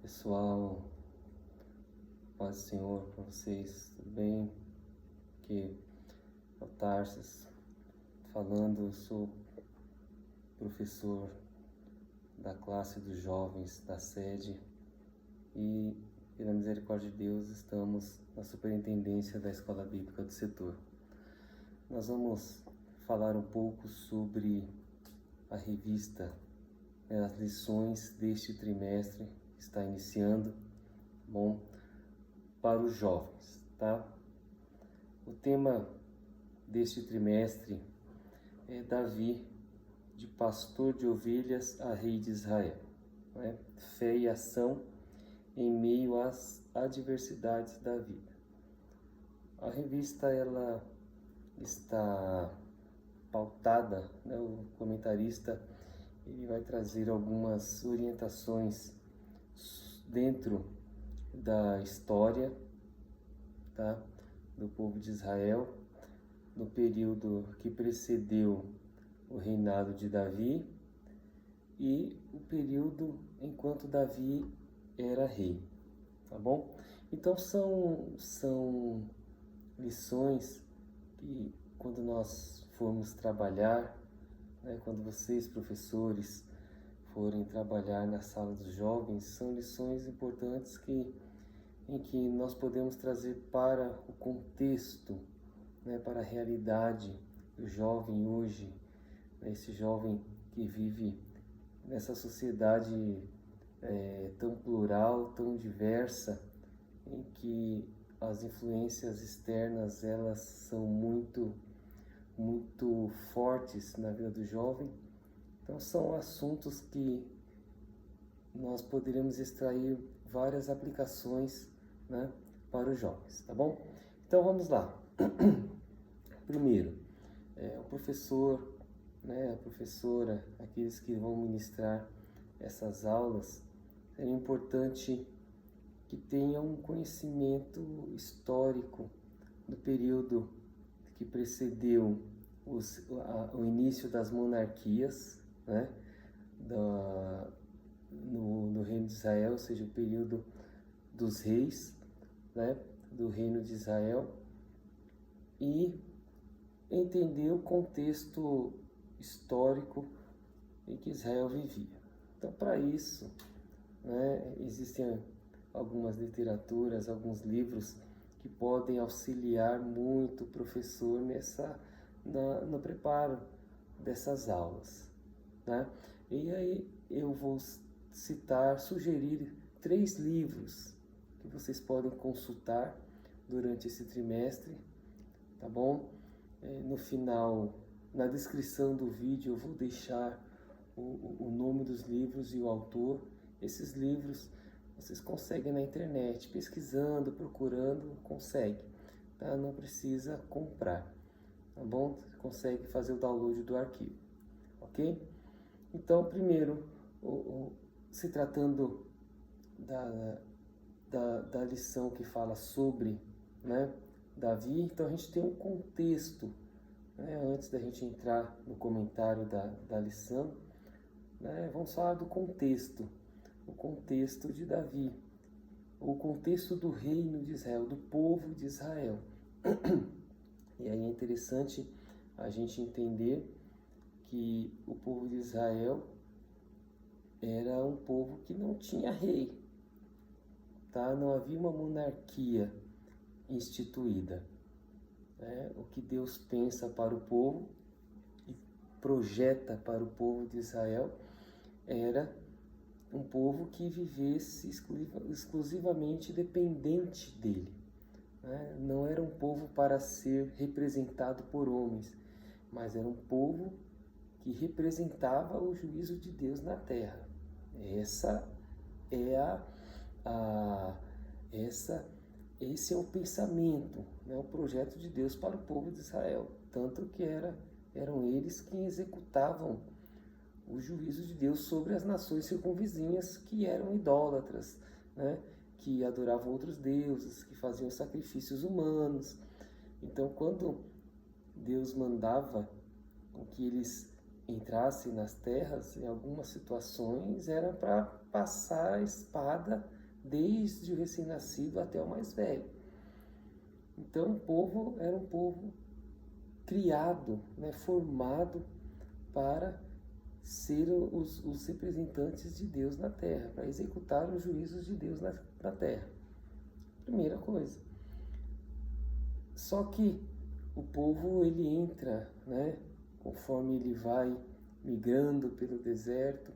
Pessoal, paz do Senhor para vocês, tudo bem? Aqui é o Tarsis falando. Eu sou professor da classe dos jovens da sede e, pela misericórdia de Deus, estamos na superintendência da Escola Bíblica do setor. Nós vamos falar um pouco sobre a revista, as lições deste trimestre que está iniciando, bom, para os jovens, tá? O tema deste trimestre é Davi, de pastor de ovelhas a rei de Israel, né? Fé e ação em meio às adversidades da vida. A revista ela está pautada, né? O comentarista ele vai trazer algumas orientações dentro da história, tá? Do povo de Israel, no período que precedeu o reinado de Davi e o período enquanto Davi era rei, tá bom? Então são lições que, quando nós formos trabalhar, né, quando vocês, professores, forem trabalhar na sala dos jovens, são lições importantes em que nós podemos trazer para o contexto, né, para a realidade do jovem hoje, né, esse jovem que vive nessa sociedade tão plural, tão diversa, em que as influências externas elas são muito fortes na vida do jovem. Então são assuntos que nós poderíamos extrair várias aplicações, né, para os jovens, tá bom? Então vamos lá. Primeiro, o professor, né, a professora, aqueles que vão ministrar essas aulas, é importante que tenham um conhecimento histórico do período que precedeu o início das monarquias, né, no reino de Israel, ou seja, o período dos reis, né, do reino de Israel, e entender o contexto histórico em que Israel vivia. Então, para isso, né, existem algumas literaturas, alguns livros que podem auxiliar muito o professor no preparo dessas aulas, né? E aí eu vou sugerir 3 livros que vocês podem consultar durante esse trimestre, tá bom? No final, na descrição do vídeo, eu vou deixar o nome dos livros e o autor. Esses livros vocês conseguem na internet, pesquisando, procurando, consegue, tá? Não precisa comprar, tá bom? Você consegue fazer o download do arquivo, ok? Então, primeiro, se tratando da lição que fala sobre, né, Davi, então a gente tem um contexto, né, antes da gente entrar no comentário da lição, né, vamos falar do contexto, o contexto de Davi, o contexto do reino de Israel, do povo de Israel. E aí é interessante a gente entender que o povo de Israel era um povo que não tinha rei, tá? Não havia uma monarquia instituída. O que Deus pensa para o povo e projeta para o povo de Israel era um povo que vivesse exclusivamente dependente dele, né? Não era um povo para ser representado por homens, mas era um povo que representava o juízo de Deus na terra. Esse é o pensamento, né, o projeto de Deus para o povo de Israel, tanto que eram eles que executavam o juízo de Deus sobre as nações circunvizinhas que eram idólatras, né, que adoravam outros deuses, que faziam sacrifícios humanos. Então, quando Deus mandava que eles entrassem nas terras, em algumas situações era para passar a espada desde o recém-nascido até o mais velho. Então o povo era um povo criado, né, formado para ser os representantes de Deus na terra, para executar os juízos de Deus na terra. Primeira coisa. Só que o povo ele entra, né, conforme ele vai migrando pelo deserto,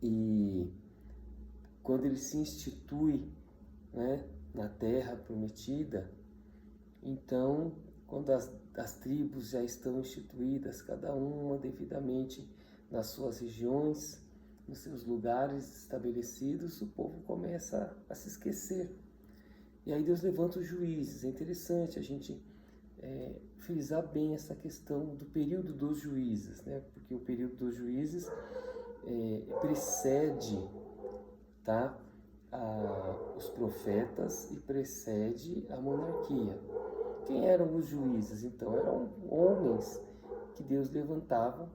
e quando ele se institui, né, na terra prometida, então quando as tribos já estão instituídas, cada uma devidamente nas suas regiões, nos seus lugares estabelecidos, o povo começa a se esquecer. E aí Deus levanta os juízes. É interessante a gente frisar bem essa questão do período dos juízes, né? Porque o período dos juízes precede, tá, os profetas e precede a monarquia. Quem eram os juízes? Então, eram homens que Deus levantava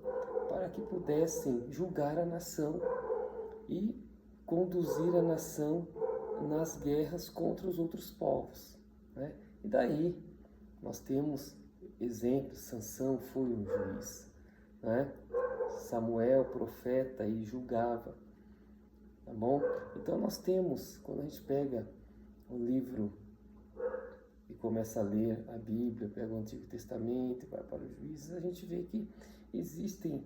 para que pudessem julgar a nação e conduzir a nação nas guerras contra os outros povos, né? E daí nós temos exemplos. Sansão foi um juiz, né? Samuel, profeta, e julgava, tá bom? Então nós temos, quando a gente pega o livro e começa a ler a Bíblia, pega o Antigo Testamento e vai para os juízes, a gente vê que existem,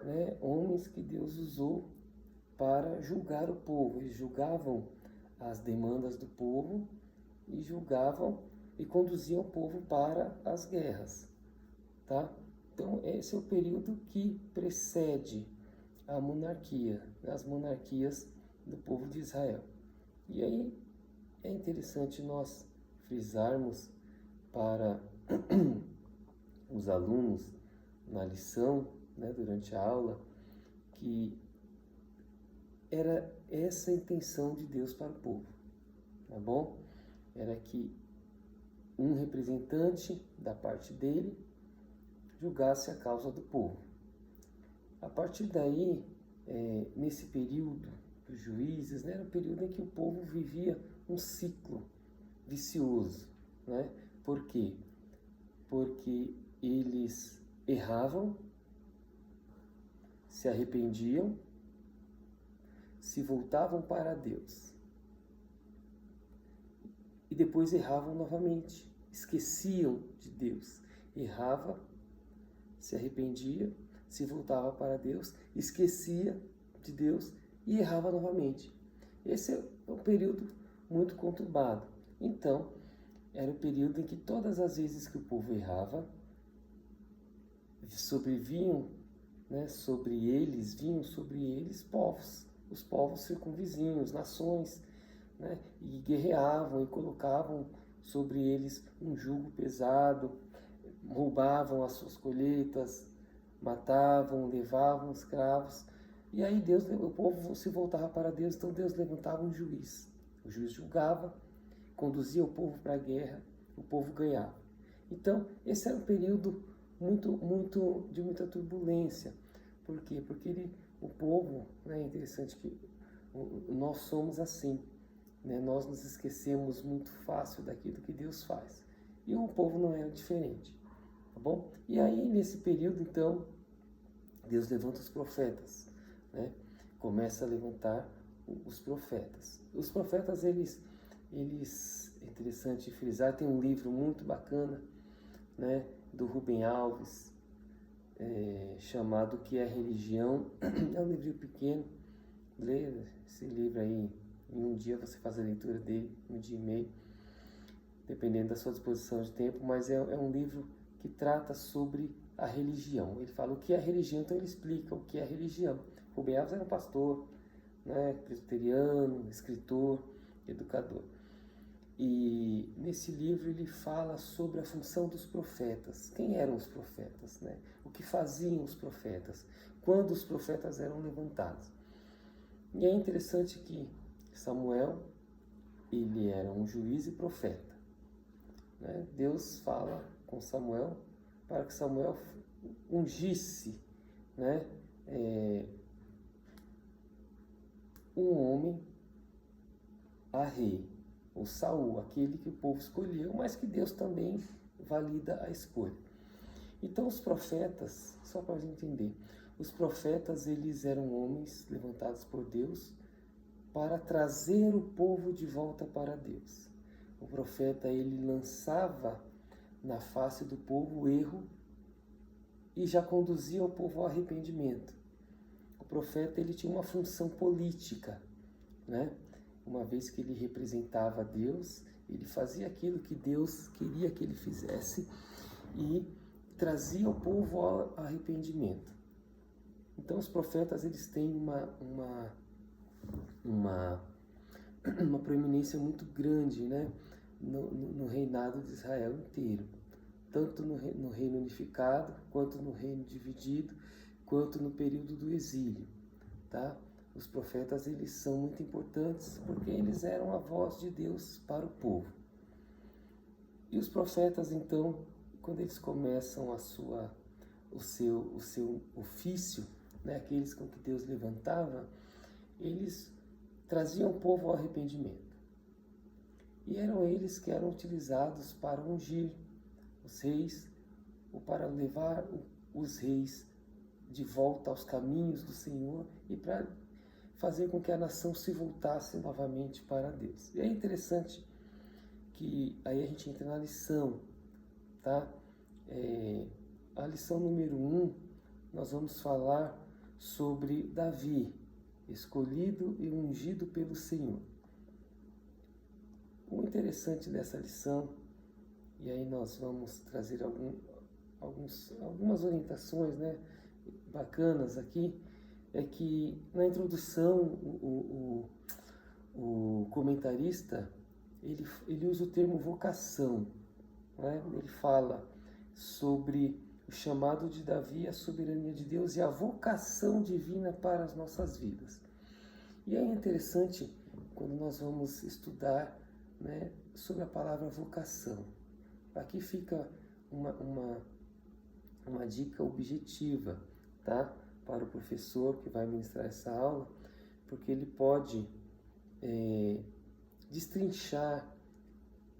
né, homens que Deus usou para julgar o povo. Eles julgavam as demandas do povo e julgavam e conduziam o povo para as guerras, tá? Então esse é o período que precede a monarquia, as monarquias do povo de Israel. E aí é interessante nós frisarmos para os alunos na lição, né, durante a aula, que era essa a intenção de Deus para o povo, tá bom? Era que um representante da parte dele julgasse a causa do povo. A partir daí, nesse período dos juízes, né, era o período em que o povo vivia um ciclo vicioso, né? Por quê? Porque eles erravam, se arrependiam, se voltavam para Deus e depois erravam novamente, esqueciam de Deus. Errava, se arrependia, se voltava para Deus, esquecia de Deus e errava novamente. Esse é um período muito conturbado. Então, era o período em que todas as vezes que o povo errava, sobrevinham, né, vinham sobre eles povos, os povos circunvizinhos, nações, né, e guerreavam e colocavam sobre eles um jugo pesado, roubavam as suas colheitas, matavam, levavam escravos. E aí o povo se voltava para Deus, então Deus levantava um juiz. O juiz julgava, conduzia o povo para a guerra, o povo ganhava. Então, esse era um período de muita turbulência. Por quê? Porque o povo, né, é interessante que nós somos assim, né? Nós nos esquecemos muito fácil daquilo que Deus faz. E o povo não era diferente, tá bom? E aí, nesse período, então, Deus levanta os profetas, né? Começa a levantar os profetas. Os profetas, eles é interessante frisar, tem um livro muito bacana, né, do Rubem Alves, chamado O que é Religião. É um livro pequeno, lê esse livro aí, em um dia você faz a leitura dele, um dia e meio, dependendo da sua disposição de tempo, mas é um livro que trata sobre a religião. Ele fala o que é religião, então ele explica o que é religião. Rubem Alves era um pastor, né, presbiteriano, escritor, educador. E nesse livro ele fala sobre a função dos profetas. Quem eram os profetas, né? O que faziam os profetas? Quando os profetas eram levantados? E é interessante que Samuel, ele era um juiz e profeta, né? Deus fala com Samuel para que Samuel ungisse, né, um homem a rei, ou Saul, aquele que o povo escolheu, mas que Deus também valida a escolha. Então os profetas, só para a gente entender, os profetas eles eram homens levantados por Deus para trazer o povo de volta para Deus. O profeta ele lançava na face do povo o erro e já conduzia o povo ao arrependimento. O profeta ele tinha uma função política, né? Uma vez que ele representava Deus, ele fazia aquilo que Deus queria que ele fizesse e trazia o povo ao arrependimento. Então os profetas eles têm uma proeminência muito grande, né? No reinado de Israel inteiro, tanto no reino unificado, quanto no reino dividido, quanto no período do exílio, tá? Os profetas eles são muito importantes porque eles eram a voz de Deus para o povo. E os profetas então, quando eles começam o seu ofício, né, aqueles com que Deus levantava, eles traziam o povo ao arrependimento. E eram eles que eram utilizados para ungir os reis, ou para levar os reis de volta aos caminhos do Senhor e para fazer com que a nação se voltasse novamente para Deus. E é interessante que aí a gente entra na lição, tá? A lição número 1, nós vamos falar sobre Davi, escolhido e ungido pelo Senhor. O interessante dessa lição, e aí nós vamos trazer algumas orientações, né, bacanas aqui, é que na introdução o comentarista ele usa o termo vocação, né? Ele fala sobre o chamado de Davi, a soberania de Deus e a vocação divina para as nossas vidas. E é interessante quando nós vamos estudar, né, sobre a palavra vocação. Aqui fica uma dica objetiva, tá? Para o professor que vai ministrar essa aula, porque ele pode destrinchar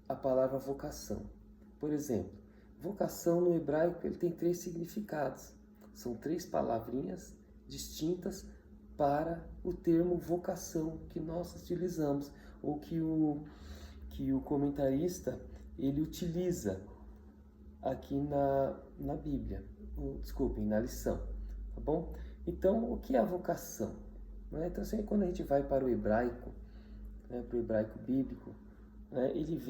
a palavra vocação. Por exemplo, vocação no hebraico ele tem 3 significados. São 3 palavrinhas distintas para o termo vocação que nós utilizamos, ou que o comentarista ele utiliza aqui na Bíblia, na lição, tá bom? Então, o que é a vocação? Então, assim, quando a gente vai para o hebraico, para o hebraico bíblico, ele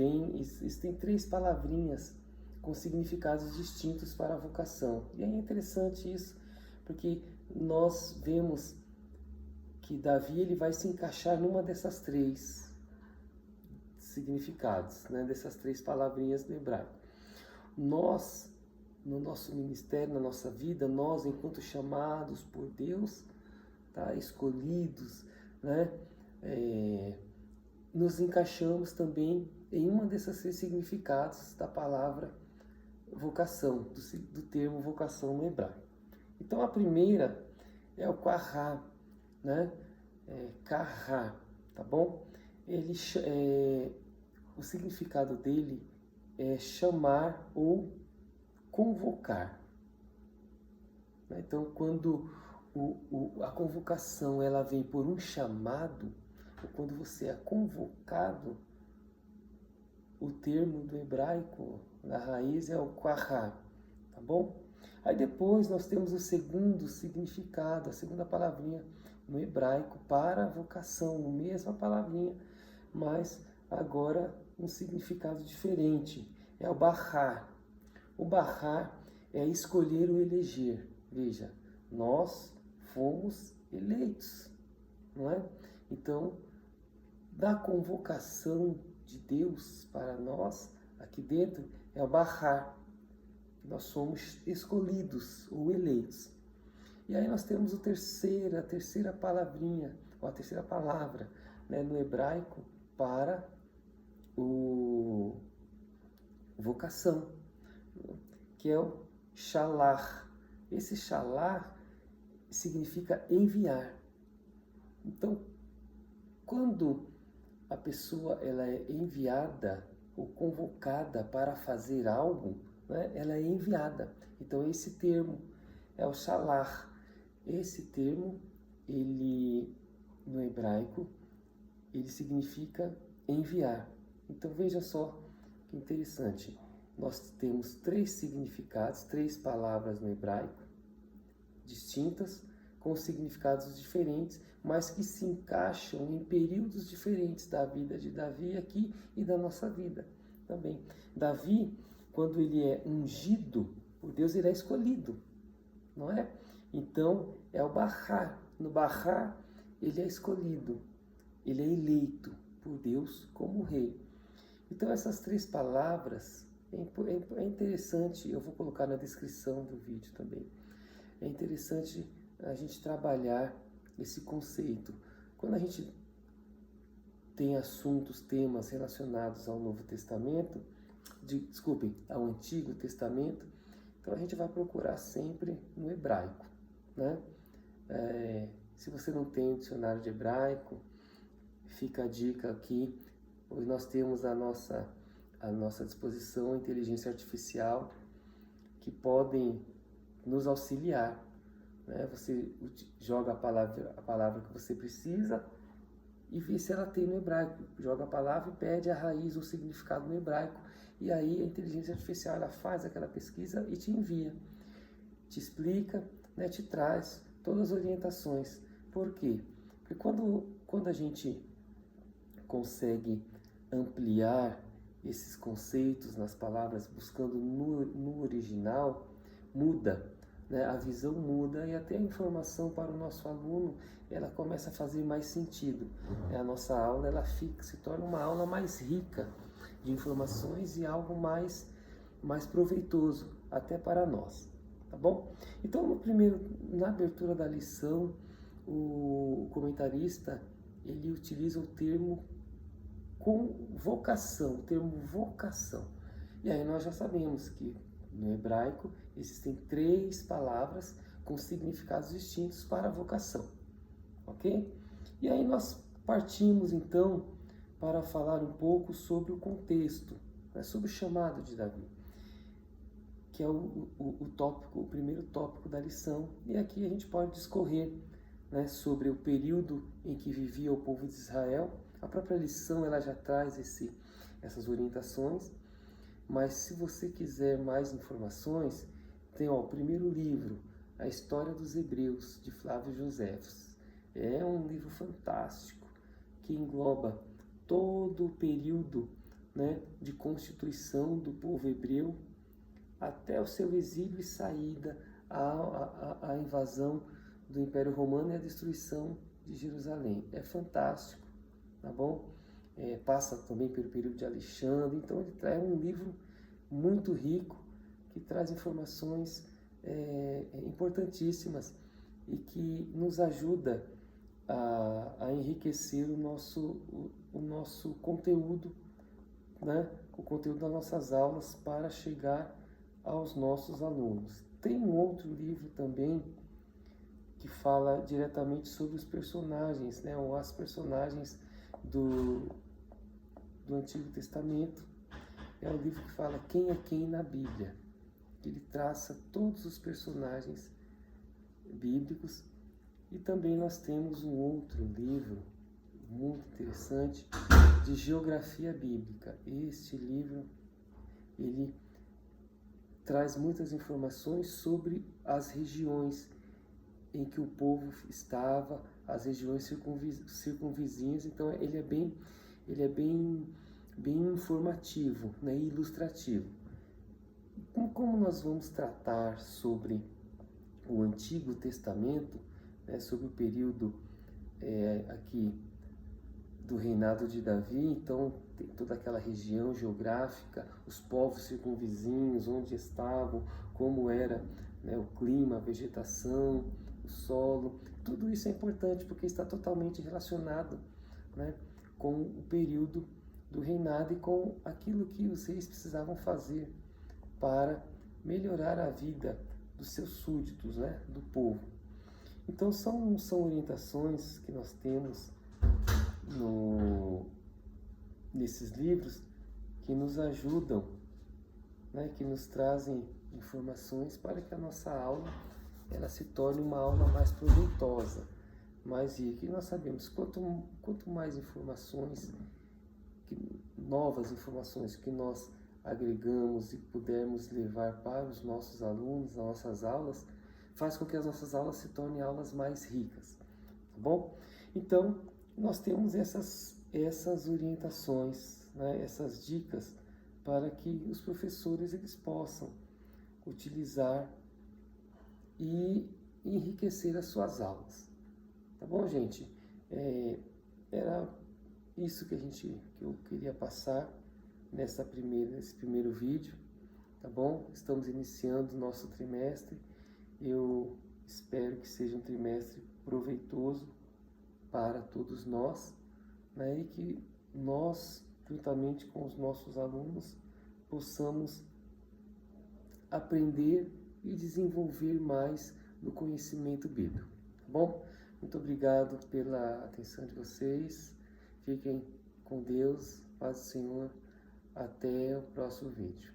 tem 3 palavrinhas com significados distintos para a vocação. E é interessante isso, porque nós vemos que Davi ele vai se encaixar numa dessas 3 significados, dessas 3 palavrinhas do hebraico. Nós, no nosso ministério, na nossa vida, nós, enquanto chamados por Deus, tá, escolhidos, nos encaixamos também em uma dessas 3 significados da palavra vocação, do termo vocação no hebraico. Então a primeira é o kahá, kahá, tá bom? O significado dele é chamar ou convocar. Então, quando a convocação ela vem por um chamado, ou quando você é convocado, o termo do hebraico, na raiz, é o kahá, tá bom? Aí depois nós temos o segundo significado, a segunda palavrinha no hebraico para vocação, a mesma palavrinha, mas agora um significado diferente, é o bahar. O bahar é escolher ou eleger. Veja, nós fomos eleitos, não é? Então, da convocação de Deus para nós, aqui dentro, é o bahar. Nós somos escolhidos ou eleitos. E aí nós temos a terceira palavrinha, ou a terceira palavra, no hebraico para o vocação, que é o shalach. Esse shalach significa enviar. Então, quando a pessoa ela é enviada ou convocada para fazer algo, né? Ela é enviada. Então esse termo é o shalar. Esse termo, ele no hebraico, ele significa enviar. Então veja só que interessante. Nós temos 3 significados, 3 palavras no hebraico, distintas, com significados diferentes, mas que se encaixam em períodos diferentes da vida de Davi aqui e da nossa vida também. Davi, quando ele é ungido por Deus, ele é escolhido, não é? Então, é o Bahar. No Bahar, ele é escolhido, ele é eleito por Deus como rei. Então, essas 3 palavras, é interessante, eu vou colocar na descrição do vídeo também. É interessante a gente trabalhar esse conceito. Quando a gente tem assuntos, temas relacionados ao Novo Testamento, ao Antigo Testamento, então a gente vai procurar sempre no hebraico, né? Se você não tem um dicionário de hebraico, fica a dica aqui. Hoje nós temos à nossa disposição a inteligência artificial que podem nos auxiliar, né? Você joga a palavra que você precisa e vê se ela tem no hebraico. Joga a palavra e pede a raiz, o significado no hebraico. E aí a inteligência artificial ela faz aquela pesquisa e te envia, te explica, né? Te traz todas as orientações. Por quê? Porque quando a gente consegue ampliar esses conceitos nas palavras, buscando no original, muda, né? A visão muda e até a informação para o nosso aluno ela começa a fazer mais sentido. A nossa aula ela se torna uma aula mais rica de informações e algo mais proveitoso até para nós, tá bom? Então, na abertura da lição, o comentarista ele utiliza o termo convocação, o termo vocação. E aí nós já sabemos que no hebraico existem 3 palavras com significados distintos para a vocação, ok? E aí nós partimos então para falar um pouco sobre o contexto, né, sobre o chamado de Davi, que é o primeiro tópico da lição. E aqui a gente pode discorrer, né, sobre o período em que vivia o povo de Israel. A própria lição ela já traz essas orientações, mas se você quiser mais informações, tem o primeiro livro, A História dos Hebreus, de Flávio Joséfos. É um livro fantástico que engloba todo o período, né, de constituição do povo hebreu até o seu exílio e saída, a invasão do Império Romano e a destruição de Jerusalém. É fantástico, tá bom? Passa também pelo período de Alexandre, então ele traz um livro muito rico, que traz informações importantíssimas e que nos ajuda a enriquecer o nosso conteúdo, né? O conteúdo das nossas aulas para chegar aos nossos alunos. Tem um outro livro também que fala diretamente sobre os personagens, né? Ou as personagens do Antigo Testamento. É um livro que fala quem é quem na Bíblia. Ele traça todos os personagens bíblicos. E também nós temos um outro livro muito interessante de geografia bíblica. Este livro, ele traz muitas informações sobre as regiões em que o povo estava, as regiões circunvizinhas. Então ele é bem informativo, né, e ilustrativo. Como nós vamos tratar sobre o Antigo Testamento, né, sobre o período aqui do reinado de Davi, então tem toda aquela região geográfica, os povos circunvizinhos, onde estavam, como era, né, o clima, a vegetação, o solo, tudo isso é importante porque está totalmente relacionado, né, com o período do reinado e com aquilo que os reis precisavam fazer para melhorar a vida dos seus súditos, né, do povo. Então são orientações que nós temos desses livros que nos ajudam, né, que nos trazem informações para que a nossa aula ela se torne uma aula mais proveitosa, mais rica. E nós sabemos, quanto mais informações, novas informações que nós agregamos e pudermos levar para os nossos alunos, as nossas aulas, faz com que as nossas aulas se tornem aulas mais ricas, tá bom? Então, nós temos essas orientações, né, essas dicas para que os professores eles possam utilizar e enriquecer as suas aulas, tá bom, gente? Era isso que eu queria passar nesse primeiro vídeo, tá bom? Estamos iniciando o nosso trimestre. Eu espero que seja um trimestre proveitoso para todos nós, né? E que nós, juntamente com os nossos alunos, possamos aprender e desenvolver mais no conhecimento bíblico, tá bom? Muito obrigado pela atenção de vocês. Fiquem com Deus, paz do Senhor. Até o próximo vídeo.